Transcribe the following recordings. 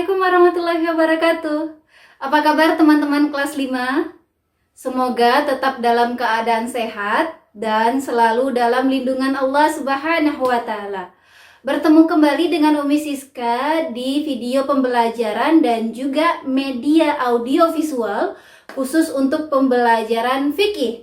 Assalamualaikum warahmatullahi wabarakatuh. Apa kabar teman-teman kelas 5? Semoga tetap dalam keadaan sehat dan selalu dalam lindungan Allah Subhanahu wa Ta'ala. Bertemu kembali dengan Umi Siska di video pembelajaran dan juga media audio visual khusus untuk pembelajaran fikih.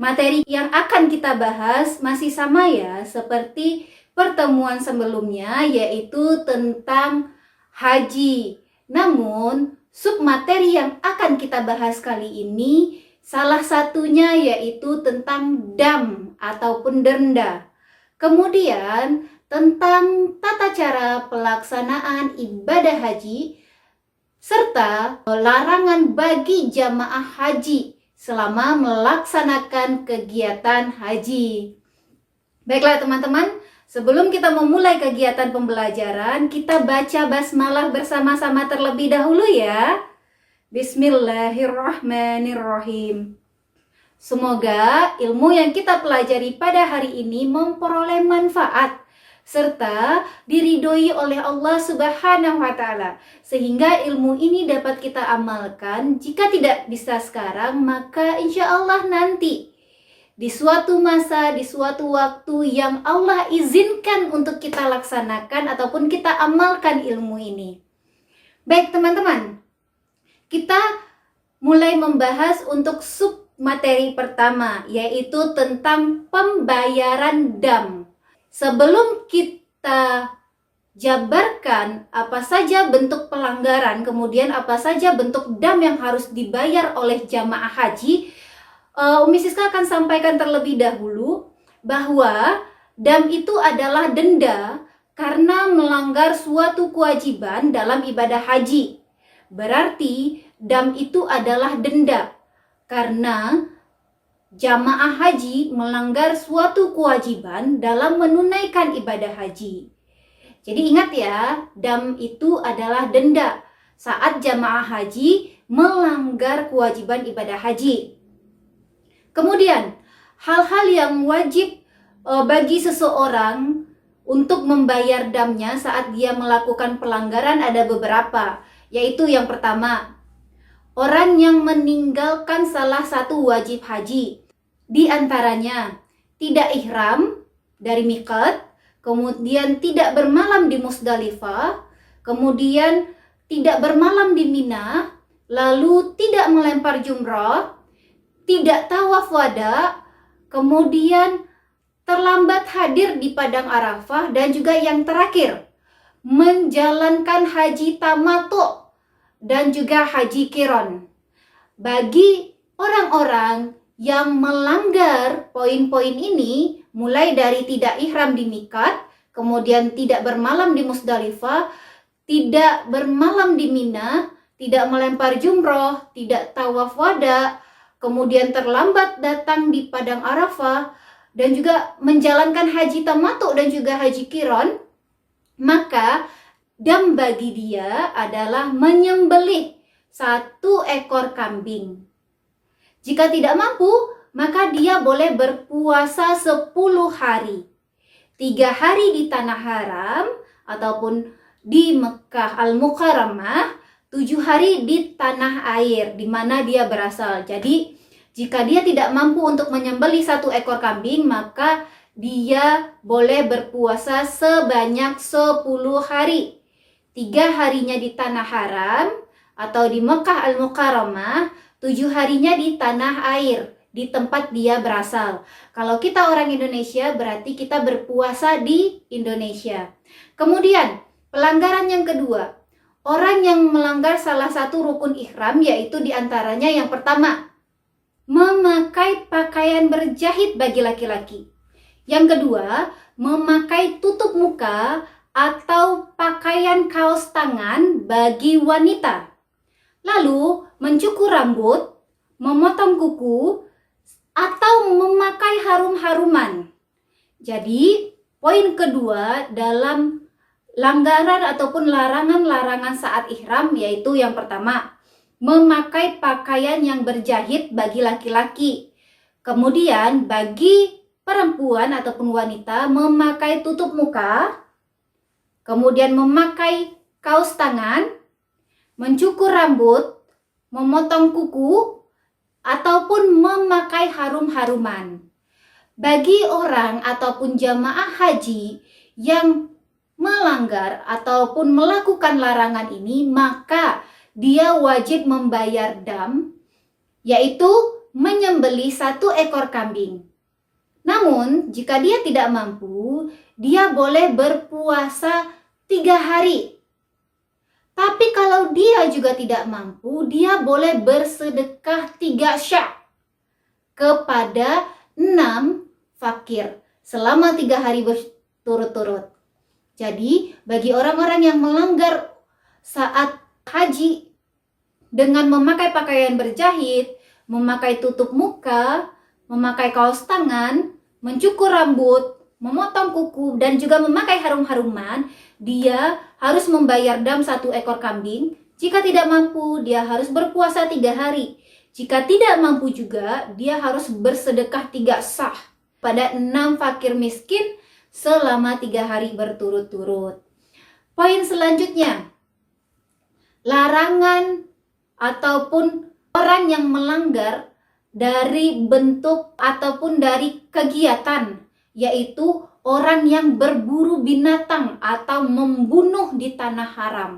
Materi yang akan kita bahas masih sama ya, seperti pertemuan sebelumnya, yaitu tentang haji. Namun, submateri yang akan kita bahas kali ini salah satunya yaitu tentang dam ataupun denda. Kemudian, tentang tata cara pelaksanaan ibadah haji serta larangan bagi jamaah haji selama melaksanakan kegiatan haji. Baiklah teman-teman, sebelum kita memulai kegiatan pembelajaran, kita baca basmalah bersama-sama terlebih dahulu ya. Bismillahirrahmanirrahim. Semoga ilmu yang kita pelajari pada hari ini memperoleh manfaat serta diridhoi oleh Allah Subhanahu wa Ta'ala, sehingga ilmu ini dapat kita amalkan. Jika tidak bisa sekarang, maka insya Allah nanti di suatu masa, di suatu waktu yang Allah izinkan untuk kita laksanakan ataupun kita amalkan ilmu ini. Baik teman-teman, kita mulai membahas untuk submateri pertama, yaitu tentang pembayaran dam. Sebelum kita jabarkan apa saja bentuk pelanggaran, kemudian apa saja bentuk dam yang harus dibayar oleh jamaah haji, Umi Siska akan sampaikan terlebih dahulu bahwa dam itu adalah denda karena melanggar suatu kewajiban dalam ibadah haji. Berarti dam itu adalah denda karena jamaah haji melanggar suatu kewajiban dalam menunaikan ibadah haji. Jadi ingat ya, dam itu adalah denda saat jamaah haji melanggar kewajiban ibadah haji. Kemudian, hal-hal yang wajib bagi seseorang untuk membayar damnya saat dia melakukan pelanggaran ada beberapa, yaitu yang pertama, orang yang meninggalkan salah satu wajib haji. Di antaranya, tidak ihram dari miqat, kemudian tidak bermalam di Musdalifah, kemudian tidak bermalam di Mina, lalu tidak melempar jumrah, tidak tawaf wada, kemudian terlambat hadir di Padang Arafah, dan juga yang terakhir, menjalankan haji tamattu dan juga haji qiron. Bagi orang-orang yang melanggar poin-poin ini, mulai dari tidak ihram di miqat, kemudian tidak bermalam di Musdalifah, tidak bermalam di Mina, tidak melempar jumroh, tidak tawaf wada, kemudian terlambat datang di Padang Arafah, dan juga menjalankan haji tamattu dan juga haji qiron, maka dam bagi dia adalah menyembelih 1 ekor kambing. Jika tidak mampu, maka dia boleh berpuasa 10 hari. 3 hari di Tanah Haram ataupun di Mekah Al-Mukarramah, 7 hari di tanah air di mana dia berasal. Jadi jika dia tidak mampu untuk menyembelih 1 ekor kambing, maka dia boleh berpuasa sebanyak 10 hari. 3 harinya di Tanah Haram atau di Mekah Al-Mukarramah, 7 harinya di tanah air, di tempat dia berasal. Kalau kita orang Indonesia, berarti kita berpuasa di Indonesia. Kemudian, pelanggaran yang kedua, orang yang melanggar salah satu rukun ihram, yaitu diantaranya yang pertama, memakai pakaian berjahit bagi laki-laki. Yang kedua, memakai tutup muka atau pakaian kaos tangan bagi wanita. Lalu, mencukur rambut, memotong kuku, atau memakai harum-haruman. Jadi, poin kedua dalam langgaran ataupun larangan-larangan saat ihram, yaitu yang pertama, memakai pakaian yang berjahit bagi laki-laki. Kemudian bagi perempuan ataupun wanita memakai tutup muka, kemudian memakai kaos tangan, mencukur rambut, memotong kuku, ataupun memakai harum-haruman. Bagi orang ataupun jamaah haji yang melanggar ataupun melakukan larangan ini, maka dia wajib membayar dam, yaitu menyembelih 1 ekor kambing. Namun, jika dia tidak mampu, dia boleh berpuasa 3 hari. Tapi kalau dia juga tidak mampu, dia boleh bersedekah 3 sya' kepada 6 fakir selama 3 hari berturut-turut. Jadi, bagi orang-orang yang melanggar saat haji dengan memakai pakaian berjahit, memakai tutup muka, memakai kaos tangan, mencukur rambut, memotong kuku, dan juga memakai harum-haruman, dia harus membayar dam 1 ekor kambing. Jika tidak mampu, dia harus berpuasa 3 hari. Jika tidak mampu juga, dia harus bersedekah 3 sah pada 6 fakir miskin selama 3 hari berturut-turut. Poin selanjutnya, larangan ataupun orang yang melanggar dari bentuk ataupun dari kegiatan, yaitu orang yang berburu binatang atau membunuh di tanah haram.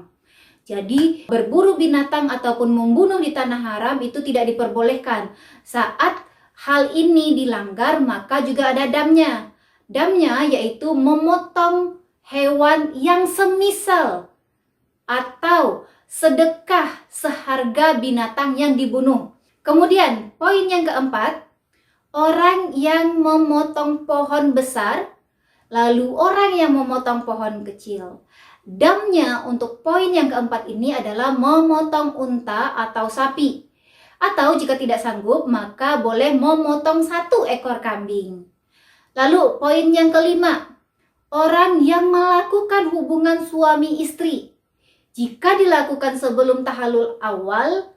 Jadi berburu binatang ataupun membunuh di tanah haram itu tidak diperbolehkan. Saat hal ini dilanggar, maka juga ada damnya. Damnya yaitu memotong hewan yang semisal atau sedekah seharga binatang yang dibunuh. Kemudian poin yang keempat, orang yang memotong pohon besar, lalu orang yang memotong pohon kecil. Damnya untuk poin yang keempat ini adalah memotong unta atau sapi. Atau jika tidak sanggup, maka boleh memotong 1 ekor kambing. Lalu poin yang kelima, orang yang melakukan hubungan suami istri. Jika dilakukan sebelum tahallul awal,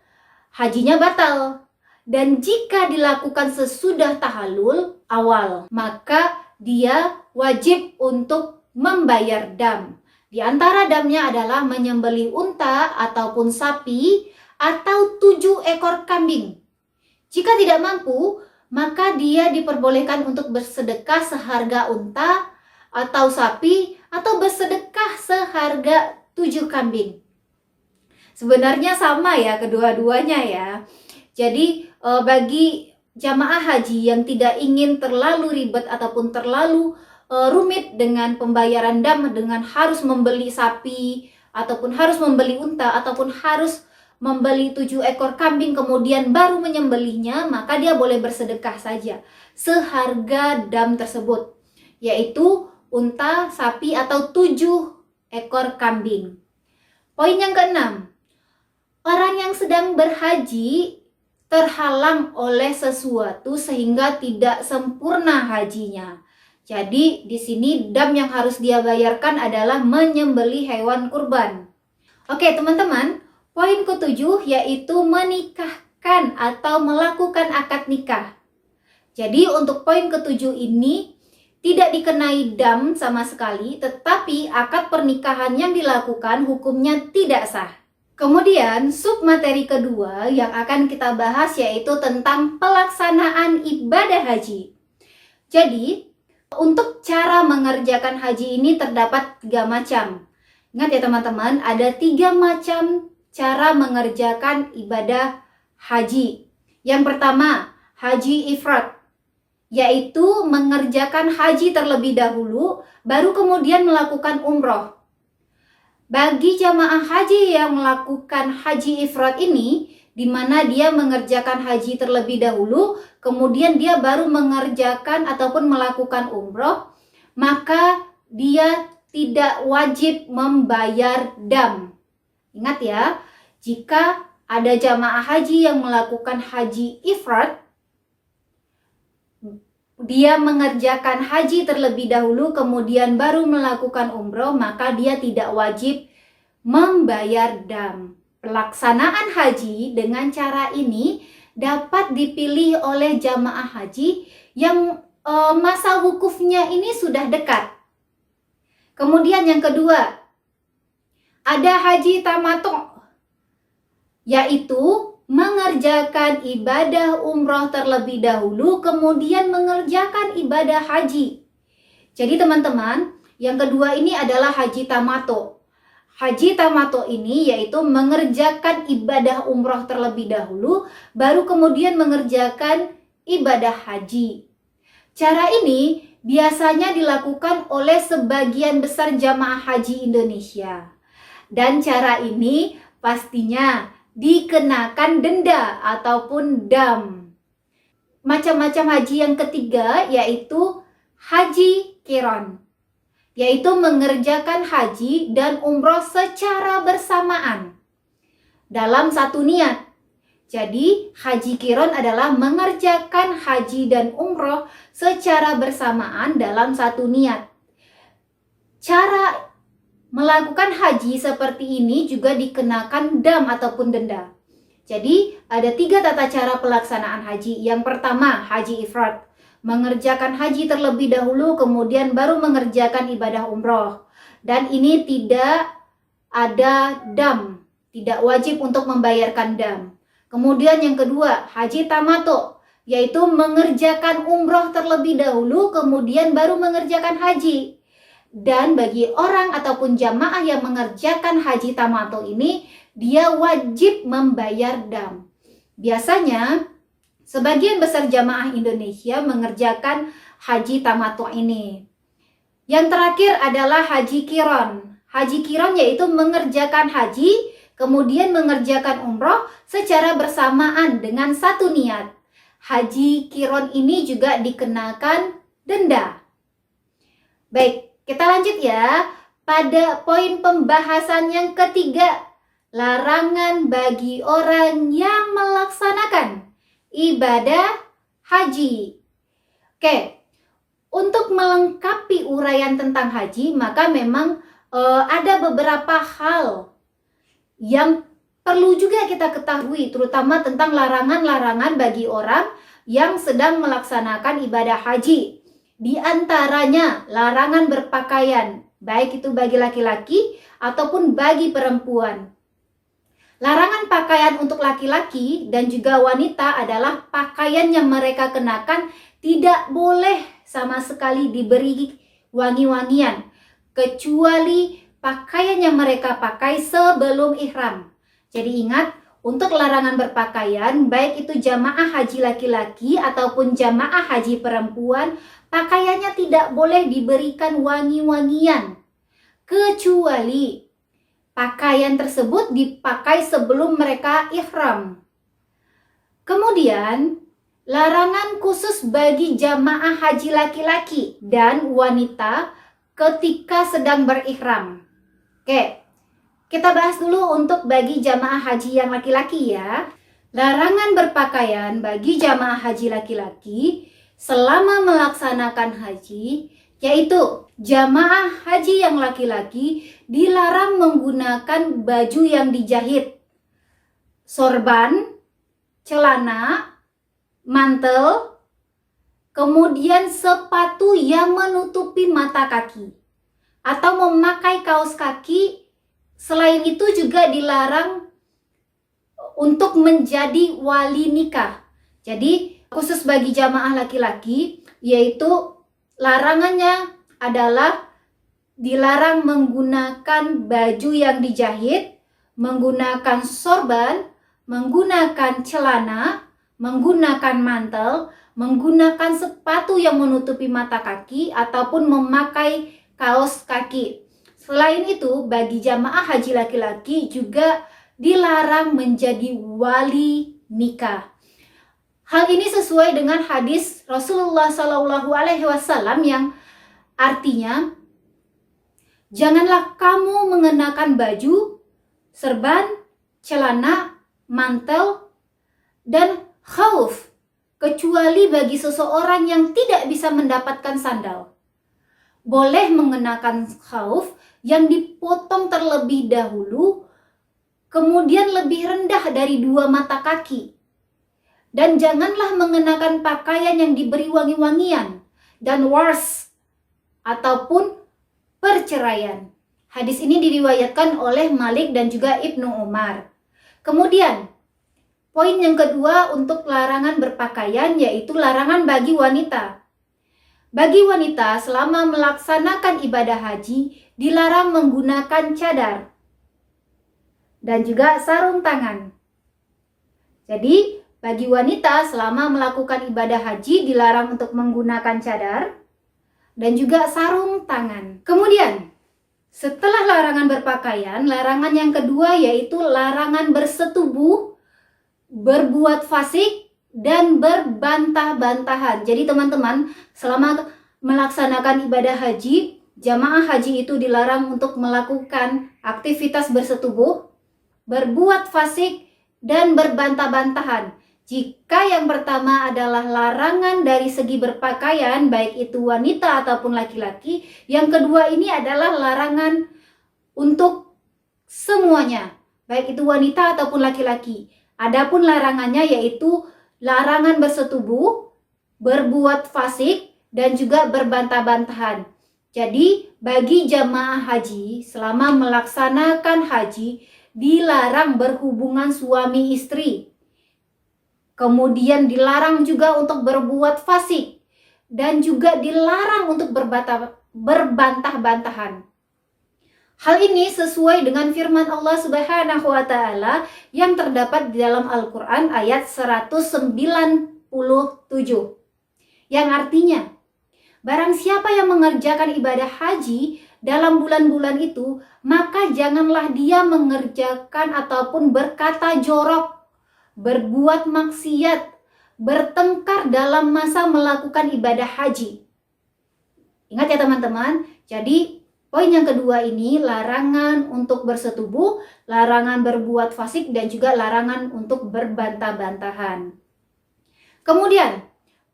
hajinya batal. Dan jika dilakukan sesudah tahallul awal, maka dia wajib untuk membayar dam. Di antara damnya adalah menyembelih unta ataupun sapi atau 7 ekor kambing. Jika tidak mampu, maka dia diperbolehkan untuk bersedekah seharga unta atau sapi atau bersedekah seharga 7 kambing. Sebenarnya sama ya kedua-duanya ya. Jadi bagi jamaah haji yang tidak ingin terlalu ribet ataupun terlalu rumit dengan pembayaran dam, dengan harus membeli sapi ataupun harus membeli unta ataupun harus membeli 7 ekor kambing kemudian baru menyembelihnya, maka dia boleh bersedekah saja seharga dam tersebut, yaitu unta, sapi atau 7 ekor kambing. Poin yang keenam, orang yang sedang berhaji terhalang oleh sesuatu sehingga tidak sempurna hajinya. Jadi di sini dam yang harus dia bayarkan adalah menyembelih hewan kurban. Oke teman-teman, poin ke-7 yaitu menikahkan atau melakukan akad nikah. Jadi untuk poin ke-7 ini tidak dikenai dam sama sekali, tetapi akad pernikahan yang dilakukan hukumnya tidak sah. Kemudian submateri kedua yang akan kita bahas yaitu tentang pelaksanaan ibadah haji. Jadi untuk cara mengerjakan haji ini terdapat 3 macam. Ingat ya teman-teman, ada 3 macam cara mengerjakan ibadah haji. Yang pertama, haji ifrad, yaitu mengerjakan haji terlebih dahulu, baru kemudian melakukan umroh. Bagi jamaah haji yang melakukan haji ifrad ini, di mana dia mengerjakan haji terlebih dahulu, kemudian dia baru mengerjakan ataupun melakukan umroh, maka dia tidak wajib membayar dam. Ingat ya, jika ada jamaah haji yang melakukan haji ifrad, dia mengerjakan haji terlebih dahulu kemudian baru melakukan umroh, maka dia tidak wajib membayar dam. Pelaksanaan haji dengan cara ini dapat dipilih oleh jamaah haji yang masa wukufnya ini sudah dekat. Kemudian yang kedua, Ada haji tamato, yaitu mengerjakan ibadah umroh terlebih dahulu, kemudian mengerjakan ibadah haji. Jadi teman-teman, yang kedua ini adalah haji tamato. Haji tamato ini yaitu mengerjakan ibadah umroh terlebih dahulu, baru kemudian mengerjakan ibadah haji. Cara ini biasanya dilakukan oleh sebagian besar jamaah haji Indonesia. Dan cara ini pastinya dikenakan denda ataupun dam. Macam-macam haji yang ketiga yaitu haji qiron, yaitu mengerjakan haji dan umroh secara bersamaan dalam satu niat. Jadi haji qiron adalah mengerjakan haji dan umroh secara bersamaan dalam satu niat. Cara melakukan haji seperti ini juga dikenakan dam ataupun denda. Jadi ada 3 tata cara pelaksanaan haji. Yang pertama, haji ifrad, mengerjakan haji terlebih dahulu kemudian baru mengerjakan ibadah umroh. Dan ini tidak ada dam, tidak wajib untuk membayarkan dam. Kemudian yang kedua, haji tamato, yaitu mengerjakan umroh terlebih dahulu kemudian baru mengerjakan haji. Dan bagi orang ataupun jamaah yang mengerjakan haji tamato ini, dia wajib membayar dam. Biasanya sebagian besar jamaah Indonesia mengerjakan haji tamato ini. Yang terakhir adalah haji qiron. Haji qiron yaitu mengerjakan haji kemudian mengerjakan umroh secara bersamaan dengan satu niat. Haji qiron ini juga dikenakan denda. Baik, kita lanjut ya. Pada poin pembahasan yang ketiga, larangan bagi orang yang melaksanakan ibadah haji. Oke, untuk melengkapi uraian tentang haji, maka memang ada beberapa hal yang perlu juga kita ketahui, terutama tentang larangan-larangan bagi orang yang sedang melaksanakan ibadah haji. Di antaranya larangan berpakaian, baik itu bagi laki-laki ataupun bagi perempuan. Larangan pakaian untuk laki-laki dan juga wanita adalah pakaian yang mereka kenakan tidak boleh sama sekali diberi wangi-wangian, kecuali pakaian yang mereka pakai sebelum ihram. Jadi ingat, untuk larangan berpakaian, baik itu jamaah haji laki-laki ataupun jamaah haji perempuan, pakaiannya tidak boleh diberikan wangi-wangian, kecuali pakaian tersebut dipakai sebelum mereka ihram. Kemudian, larangan khusus bagi jamaah haji laki-laki dan wanita ketika sedang berihram. Oke, kita bahas dulu untuk bagi jamaah haji yang laki-laki ya. Larangan berpakaian bagi jamaah haji laki-laki selama melaksanakan haji, yaitu jamaah haji yang laki-laki dilarang menggunakan baju yang dijahit, sorban, celana, mantel, kemudian sepatu yang menutupi mata kaki, atau memakai kaos kaki. Selain itu juga dilarang untuk menjadi wali nikah. Jadi khusus bagi jamaah laki-laki, yaitu larangannya adalah dilarang menggunakan baju yang dijahit, menggunakan sorban, menggunakan celana, menggunakan mantel, menggunakan sepatu yang menutupi mata kaki, ataupun memakai kaos kaki. Selain itu, bagi jamaah haji laki-laki juga dilarang menjadi wali nikah. Hal ini sesuai dengan hadis Rasulullah SAW yang artinya, janganlah kamu mengenakan baju, serban, celana, mantel, dan khauf, kecuali bagi seseorang yang tidak bisa mendapatkan sandal. Boleh mengenakan khauf yang dipotong terlebih dahulu, kemudian lebih rendah dari 2 mata kaki. Dan janganlah mengenakan pakaian yang diberi wangi-wangian dan wars ataupun perceraian. Hadis ini diriwayatkan oleh Malik dan juga Ibnu Umar. Kemudian, poin yang kedua untuk larangan berpakaian yaitu larangan bagi wanita. Bagi wanita selama melaksanakan ibadah haji dilarang menggunakan cadar dan juga sarung tangan. Jadi, bagi wanita selama melakukan ibadah haji dilarang untuk menggunakan cadar dan juga sarung tangan. Kemudian, setelah larangan berpakaian, larangan yang kedua yaitu larangan bersetubuh, berbuat fasik, dan berbantah-bantahan. Jadi teman-teman, selama melaksanakan ibadah haji, jamaah haji itu dilarang untuk melakukan aktivitas bersetubuh, berbuat fasik, dan berbantah-bantahan. Jika yang pertama adalah larangan dari segi berpakaian, baik itu wanita ataupun laki-laki, yang kedua ini adalah larangan untuk semuanya, baik itu wanita ataupun laki-laki. Adapun larangannya yaitu larangan bersetubuh, berbuat fasik, dan juga berbantah-bantahan. Jadi, bagi jamaah haji selama melaksanakan haji dilarang berhubungan suami istri. Kemudian dilarang juga untuk berbuat fasik dan juga dilarang untuk berbantah-bantahan. Hal ini sesuai dengan firman Allah Subhanahu wa taala yang terdapat di dalam Al-Qur'an ayat 197. Yang artinya, barang siapa yang mengerjakan ibadah haji dalam bulan-bulan itu, maka janganlah dia mengerjakan ataupun berkata jorok, berbuat maksiat, bertengkar dalam masa melakukan ibadah haji. Ingat ya teman-teman, jadi poin yang kedua ini larangan untuk bersetubuh, larangan berbuat fasik, dan juga larangan untuk berbantah-bantahan. Kemudian,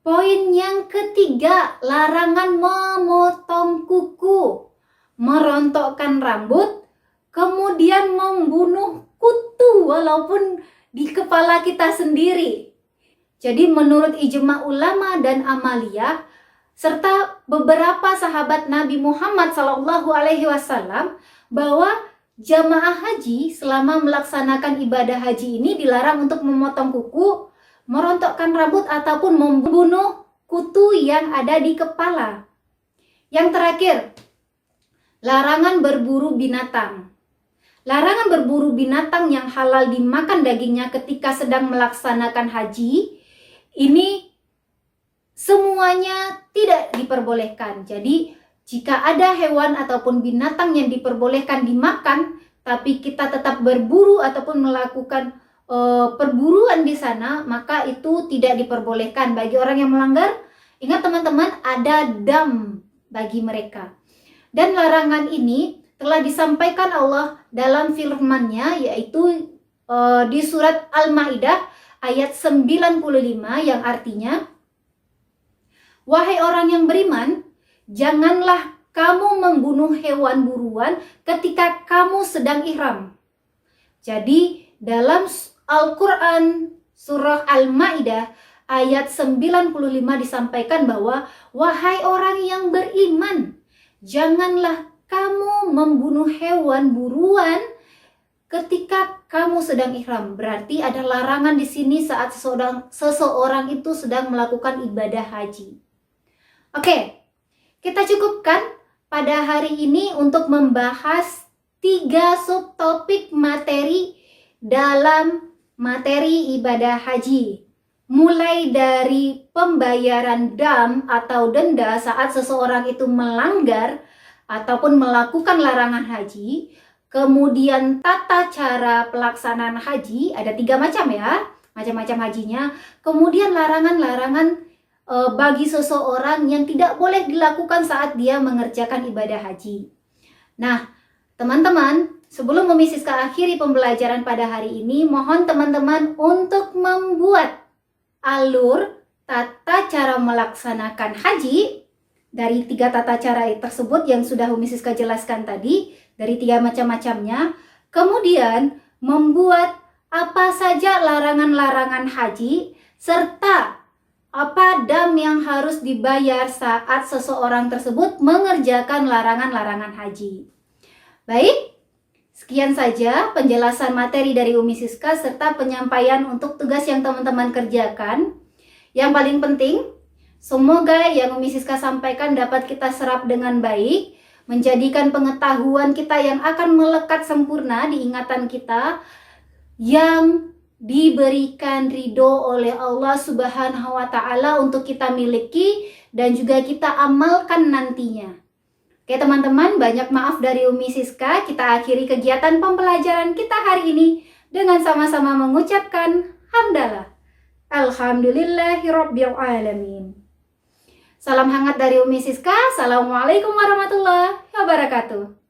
poin yang ketiga, larangan memotong kuku, merontokkan rambut, kemudian membunuh kutu walaupun di kepala kita sendiri. Jadi menurut ijma ulama dan amaliyah, serta beberapa sahabat Nabi Muhammad SAW, bahwa jamaah haji selama melaksanakan ibadah haji ini dilarang untuk memotong kuku, merontokkan rambut, ataupun membunuh kutu yang ada di kepala. Yang terakhir, larangan berburu binatang. Larangan berburu binatang yang halal dimakan dagingnya ketika sedang melaksanakan haji, ini semuanya tidak diperbolehkan. Jadi, jika ada hewan ataupun binatang yang diperbolehkan dimakan, tapi kita tetap berburu ataupun melakukan perburuan di sana, maka itu tidak diperbolehkan bagi orang yang melanggar. Ingat teman-teman, ada dam bagi mereka. Dan larangan ini telah disampaikan Allah dalam firman-Nya, yaitu di surat Al-Maidah ayat 95 yang artinya, wahai orang yang beriman, janganlah kamu membunuh hewan buruan ketika kamu sedang ihram. Jadi dalam Al-Quran surah Al-Maidah ayat 95 disampaikan bahwa wahai orang yang beriman, janganlah kamu membunuh hewan buruan ketika kamu sedang ihram. Berarti ada larangan di sini saat seseorang itu sedang melakukan ibadah haji. Oke, kita cukupkan pada hari ini untuk membahas 3 subtopik materi dalam materi ibadah haji. Mulai dari pembayaran dam atau denda saat seseorang itu melanggar ataupun melakukan larangan haji, kemudian tata cara pelaksanaan haji, ada 3 macam ya, macam-macam hajinya, kemudian larangan-larangan bagi seseorang yang tidak boleh dilakukan saat dia mengerjakan ibadah haji. Nah, teman-teman, sebelum Mrs. akhiri pembelajaran pada hari ini, mohon teman-teman untuk membuat alur tata cara melaksanakan haji dari 3 tata cara tersebut yang sudah Mrs. jelaskan tadi, dari 3 macam-macamnya. Kemudian membuat apa saja larangan-larangan haji, serta apa dam yang harus dibayar saat seseorang tersebut mengerjakan larangan-larangan haji. Baik, sekian saja penjelasan materi dari Umi Siska serta penyampaian untuk tugas yang teman-teman kerjakan. Yang paling penting, semoga yang Umi Siska sampaikan dapat kita serap dengan baik, menjadikan pengetahuan kita yang akan melekat sempurna di ingatan kita, yang diberikan ridho oleh Allah Subhanahu wa Ta'ala untuk kita miliki dan juga kita amalkan nantinya. Oke teman-teman, banyak maaf dari Umi Siska. Kita akhiri kegiatan pembelajaran kita hari ini dengan sama-sama mengucapkan hamdalah. Alhamdulillahirabbil alamin. Salam hangat dari Umi Siska. Assalamualaikum warahmatullahi wabarakatuh.